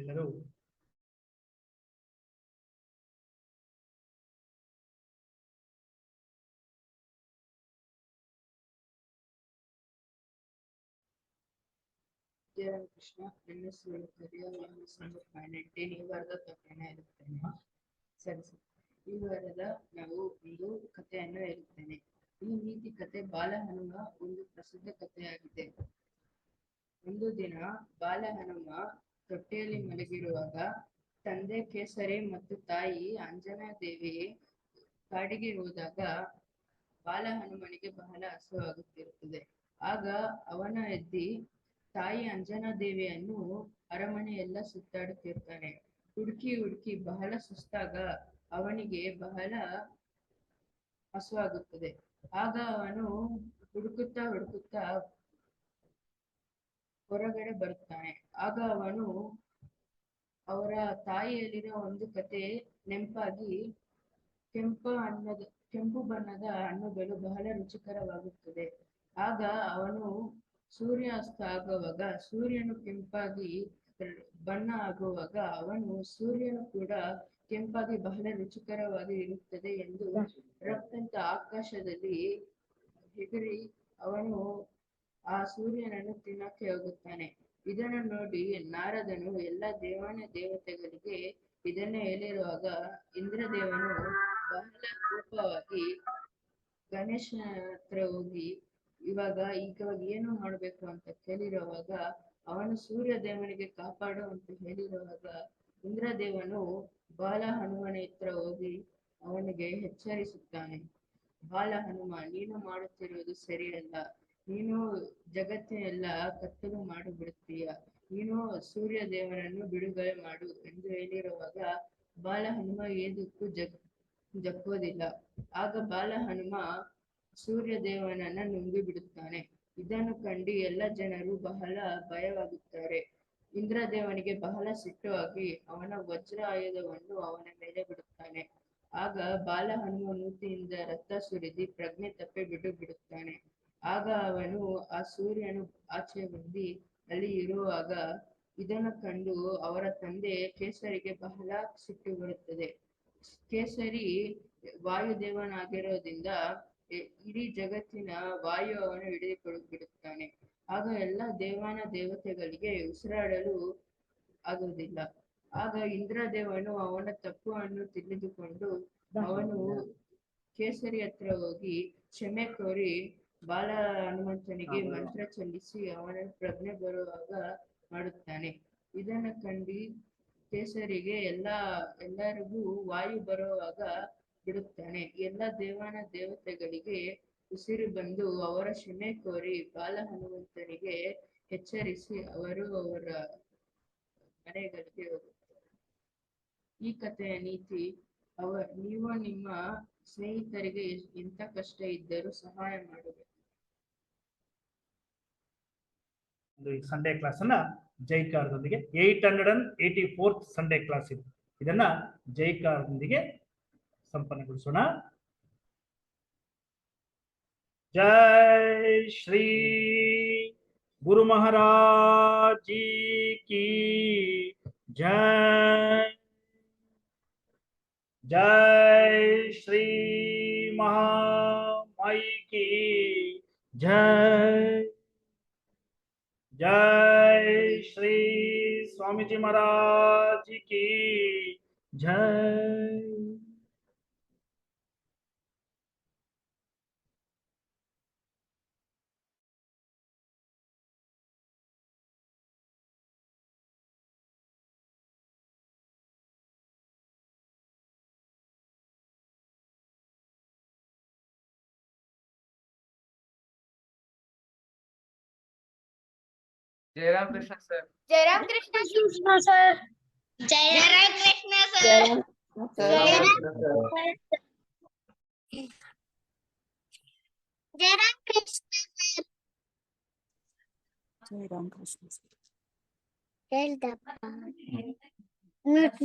ಎಲ್ಲರೂ ಜಯ ಕೃಷ್ಣ. ನನ್ನ ಹೆಸರು ಈ ವಾರದ ಕಥೆಯನ್ನ ಇರುತ್ತೇನೆ. ಸರಿ ಸರಿ. ಈ ವಾರದ ನಾವು ಒಂದು ಕಥೆಯನ್ನು ಇರುತ್ತೇನೆ. ಈ ನೀತಿ ಕಥೆ ಬಾಲ ಹನುಮ ಒಂದು ಪ್ರಸಿದ್ಧ ಕಥೆಯಾಗಿದೆ. ಒಂದು ದಿನ ಬಾಲ ಹನುಮ ತೊಟ್ಟಿಯಲ್ಲಿ ಮಲಗಿರುವಾಗ ತಂದೆ ಕೇಸರಿ ಮತ್ತು ತಾಯಿ ಅಂಜನಾ ದೇವಿ ಕಾಡಿಗೆ ಹೋದಾಗ ಬಾಲ ಹನುಮನಿಗೆ ಬಹಳ ಹಸುವಾಗುತ್ತಿರುತ್ತದೆ. ಆಗ ಅವನ ಎದ್ದಿ ತಾಯಿ ಅಂಜನಾ ದೇವಿಯನ್ನು ಅರಮನೆಯೆಲ್ಲ ಸುತ್ತಾಡುತ್ತಿರ್ತಾನೆ. ಹುಡುಕಿ ಹುಡುಕಿ ಬಹಳ ಸುಸ್ತಾಗ ಅವನಿಗೆ ಬಹಳ ಹಸುವಾಗುತ್ತದೆ. ಆಗ ಅವನು ಹುಡುಕುತ್ತಾ ಹೊರಗಡೆ ಬರುತ್ತಾನೆ. ಆಗ ಅವನು ಅವರ ತಾಯಿಯಲ್ಲಿನ ಒಂದು ಕತೆ ನೆನಪಾಗಿ ಕೆಂಪು ಬಣ್ಣದ ಹಣ್ಣುಗಳು ಬಹಳ ರುಚಿಕರವಾಗುತ್ತದೆ. ಆಗ ಅವನು ಸೂರ್ಯಾಸ್ತ ಆಗುವಾಗ ಸೂರ್ಯನು ಕೆಂಪಾಗಿ ಬಣ್ಣ ಆಗುವಾಗ ಅವನು ಸೂರ್ಯನು ಕೂಡ ಕೆಂಪಾಗಿ ಬಹಳ ರುಚಿಕರವಾಗಿ ಇರುತ್ತದೆ ಎಂದು ರಕ್ತಂತ ಆಕಾಶದಲ್ಲಿ ಎಗರಿ ಅವನು ಆ ಸೂರ್ಯನನ್ನು ತಿನ್ನಕ್ಕೆ ಹೋಗುತ್ತಾನೆ. ಇದನ್ನು ನೋಡಿ ನಾರದನು ಎಲ್ಲ ದೇವತೆಗಳಿಗೆ ಇದನ್ನು ಹೇಳಿರುವಾಗ ಇಂದ್ರದೇವನು ಬಹಳ ಕೋಪವಾಗಿ ಗಣೇಶನ ಹತ್ರ ಹೋಗಿ ಇವಾಗ ಏನು ಮಾಡ್ಬೇಕು ಅಂತ ಕೇಳಿರುವಾಗ ಅವನು ಸೂರ್ಯ ದೇವನಿಗೆ ಕಾಪಾಡು ಅಂತ ಹೇಳಿರುವಾಗ ಇಂದ್ರದೇವನು ಬಾಲ ಹನುಮನ ಹತ್ರ ಹೋಗಿ ಅವನಿಗೆ ಎಚ್ಚರಿಸುತ್ತಾನೆ. ಬಾಲ ಹನುಮ, ನೀನು ಮಾಡುತ್ತಿರುವುದು ಸರಿಯಲ್ಲ. ನೀನು ಜಗತ್ತಿನೆಲ್ಲ ಕತ್ತಲು ಮಾಡಿಬಿಡುತ್ತೀಯ. ನೀನು ಸೂರ್ಯ ದೇವನನ್ನು ಬಿಡುಗಡೆ ಮಾಡು ಎಂದು ಹೇಳಿರುವಾಗ ಬಾಲ ಹನುಮ ಏದಕ್ಕೂ ಜಪ್ಪೋದಿಲ್ಲ. ಆಗ ಬಾಲ ಹನುಮ ಸೂರ್ಯ ದೇವನನ್ನ ನುಂಗಿ ಬಿಡುತ್ತಾನೆ. ಇದನ್ನು ಕಂಡು ಎಲ್ಲ ಜನರು ಬಹಳ ಭಯವಾಗುತ್ತಾರೆ. ಇಂದ್ರದೇವನಿಗೆ ಬಹಳ ಸಿಟ್ಟು ಆಗಿ ಅವನ ವಜ್ರ ಆಯುಧವನ್ನು ಅವನ ಮೇಲೆ ಬಿಡುತ್ತಾನೆ. ಆಗ ಬಾಲ ಹನುಮ ಮೂತಿಯಿಂದ ರಕ್ತ ಸುರಿದು ಪ್ರಜ್ಞೆ ತಪ್ಪಿ ಬಿಡುತ್ತಾನೆ. ಆಗ ಅವನು ಆ ಸೂರ್ಯನು ಆಚೆ ಬಂದು ಅಲ್ಲಿ ಇರುವಾಗ ಇದನ್ನು ಕಂಡು ಅವರ ತಂದೆ ಕೇಸರಿಗೆ ಬಹಳ ಸಿಟ್ಟು ಬರುತ್ತದೆ. ಕೇಸರಿ ವಾಯುದೇವನಾಗಿರೋದ್ರಿಂದ ಇಡೀ ಜಗತ್ತಿನ ವಾಯು ಅವನು ಹಿಡಿದುಕೊಂಡು ಬಿಡುತ್ತಾನೆ. ಆಗ ಎಲ್ಲ ದೇವತೆಗಳಿಗೆ ಉಸಿರಾಡಲು ಆಗುವುದಿಲ್ಲ. ಆಗ ಇಂದ್ರದೇವನು ಅವನ ತಪ್ಪನ್ನು ತಿಳಿದುಕೊಂಡು ಅವನು ಕೇಸರಿ ಹತ್ರ ಹೋಗಿ ಕ್ಷಮೆ ಕೋರಿ ಬಾಲ ಹನುಮಂತನಿಗೆ ಮಂತ್ರ ಚಲಿಸಿ ಅವನ ಪ್ರಜ್ಞೆ ಬರುವಾಗ ಮಾಡುತ್ತಾನೆ. ಇದನ್ನು ಕಂಡು ಕೇಸರಿಗೆ ಎಲ್ಲರಿಗೂ ವಾಯು ಬರುವಾಗ ಬಿಡುತ್ತಾನೆ. ಎಲ್ಲ ದೇವತೆಗಳಿಗೆ ಉಸಿರು ಬಂದು ಅವರ ಕ್ಷಮೆ ಕೋರಿ ಬಾಲ ಹನುಮಂತನಿಗೆ ಎಚ್ಚರಿಸಿ ಅವರು ಅವರ ಮನೆಗಳಿಗೆ ಹೋಗುತ್ತಾರೆ. ಈ ಕಥೆಯ ನೀತಿ, ನೀವು ನಿಮ್ಮ ಸ್ನೇಹಿತರಿಗೆ ಎಂಥ ಕಷ್ಟ ಇದ್ದರೂ ಸಹಾಯ ಮಾಡಬೇಕು. ಸಂಡೇ ಕ್ಲಾಸ್ ಅನ್ನ ಜೈಕಾರದೊಂದಿಗೆ 884th ಸಂಡೇ ಕ್ಲಾಸ್ ಇದು. ಇದನ್ನ ಜೈಕಾರದೊಂದಿಗೆ ಸಂಪನ್ನಗೊಳಿಸೋಣ. जय श्री गुरु महाराज जी की जय. जय श्री महामाई की जय. जय श्री स्वामी जी महाराज की जय. जय राम कृष्ण सर. जय राम कृष्ण सर. जय राम कृष्ण सर. जय राम कृष्ण सर. जय राम कृष्ण सर. म्यूट